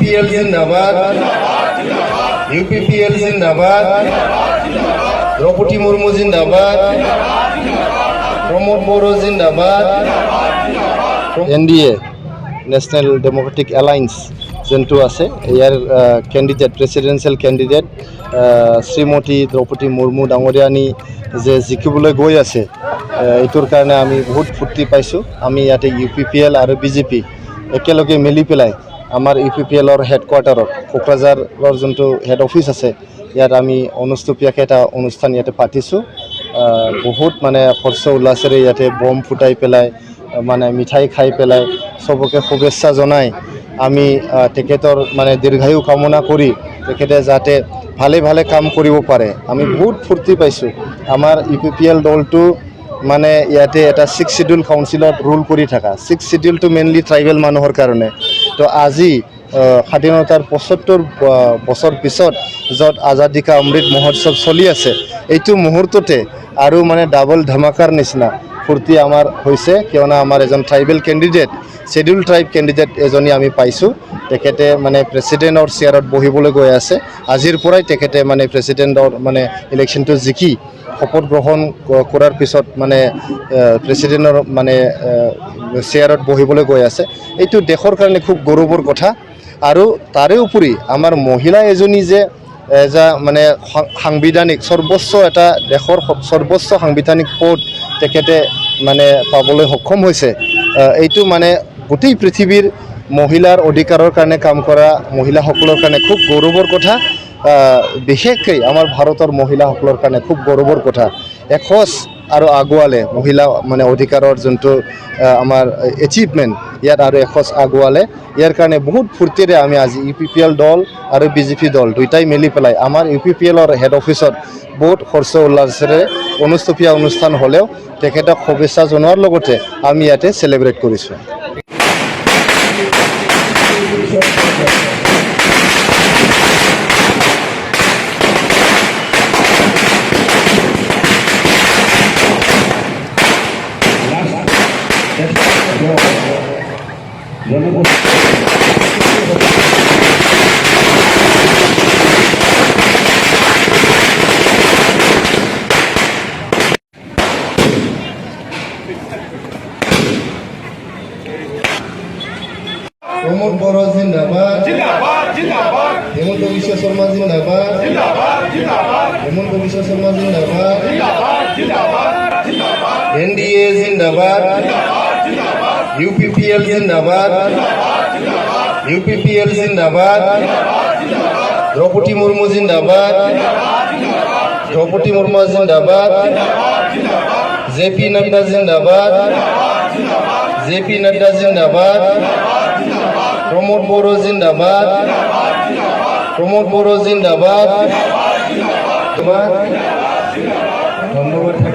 UPPL जिंदाबाद UPPL जिंदाबाद द्रौपदी मुर्मू जिंदाबाद प्रमोद बर' जिंदाबाद NDA नेशनल डेमोक्रेटिक एलायन्स जोंटू आसे यार candidate presidential candidate Shrimati Draupadi Murmu डांगरियानी जे जिकिबले गई आसे एटुर कारणे आमी बहुत फुर्ती पाइছো आमी याते UPPL और BJP एकेलगे मिली पेलाय आमार UPPL हेडक्वार्टार क'क्राझार जोंटू हेड ऑफिस आसे यात आमी अनुष्ठुपियाके एटा अनुष्ठान याते पातिছো बहुत माने हर्ष उल्लासेरे याते बम फुटाई पेलाय माने मिठाई खाई पेलाय सबके शुभेच्छा जनाय आमी तेखेतर माने दीर्घायु कामना करी तेखेते जाते भाले भाले काम करिब पारे आमी बहुत फुर्ती पाइছো आमार UPPL दलटू माने याते एटा 6 शिड्यूल काउन्सिलत रूल करी थाका 6 शिड्यूल तो मेनलि ट्राइबल मानुहर कारणे तो আজি স্বাধীনতার ৭৫ বছর পিছত যত আজাদী কা অমৃত মহোৎসৱ চলি আছে এইটো মুহূৰ্ততে আৰু মানে ডাবল ধামাকাৰ নিচিনা ফুৰ্তি আমাৰ হৈছে কিয়নো আমাৰ এজন tribal candidate schedule tribe candidate এজনী আমি পাইছো তেখেতে মানে প্ৰেসিডেন্টৰ চেয়াৰত বহিবলৈ গৈ আছে আজিৰ পৰাই তেখেতে মানে প্ৰেসিডেন্টৰ মানে ইলেকশনটো জিকি শপত গ্ৰহণ কৰাৰ পিছত মানে প্ৰেসিডেন্টৰ মানে চেয়াৰত বহিবলৈ গৈ আছে এইটো দেশৰ কাৰণে খুব গৌৰৱৰ কথা আৰু তাৰে উপৰি আমাৰ মহিলা এজনী যে এজা মানে সাংবিধানিক সৰ্বোচ্চ এটা দেশৰ সৰ্বোচ্চ সাংবিধানিক পদ তেখেতে মানে পাবলৈ সক্ষম হৈছে এইটো মানে গোটেই পৃথিৱীৰ মহিলাৰ অধিকাৰৰ কাৰণে কাম কৰা মহিলাসকলৰ কাৰণে খুব গৌৰৱৰ কথা বিশেষকৈ আমাৰ ভাৰতৰ মহিলাসকলৰ কাৰণে খুব গৌৰৱৰ কথা এখোজ আৰু আগুৱালে মহিলা মানে অধিকাৰৰ যোনটো আমাৰ এচিভমেন্ট ইয়াত আৰু এখোজ আগুৱালে ইয়াৰ কাৰণে বহুত ফুৰ্তিৰে আমি আজি UPPL দল আৰু BJP দল দুইটাই মিলি পেলাই আমাৰ UPPL হেড অফিসত বহুত হৰ্ষ উল্লাসেৰে অনুষ্ঠুপীয়া অনুষ্ঠান হলেও তেখেতক শুভেচ্ছা জনোৱাৰ লগতে আমি ইয়াতে সেলিব্ৰেট কৰিছো प्रमोद बर' जिंदाबाद जिंदाबाद जिंदाबाद हेमंत विश्व शर्मा जिंदाबाद जिंदाबाद जिंदाबाद हेमंत विश्व शर्मा जिंदाबाद जिंदाबाद जिंदाबाद जिंदाबाद NDA जिंदाबाद जिंदाबाद जिंदाबाद UPPL जिंदाबाद जिंदाबाद जिंदाबाद UPPL जिंदाबाद जिंदाबाद जिंदाबाद द्रौपदी मुर्मू जिंदाबाद जिंदाबाद जिंदाबाद द्रौपदी मुर्मू जिंदाबाद जिंदाबाद जिंदाबाद JP नड्डा जिंदाबाद जिंदाबाद जिंदाबाद JP नड्डा जिंदाबाद प्रमोद बर' जिंदाबाद प्रमोद बर' जिंदाबाद धन्यवाद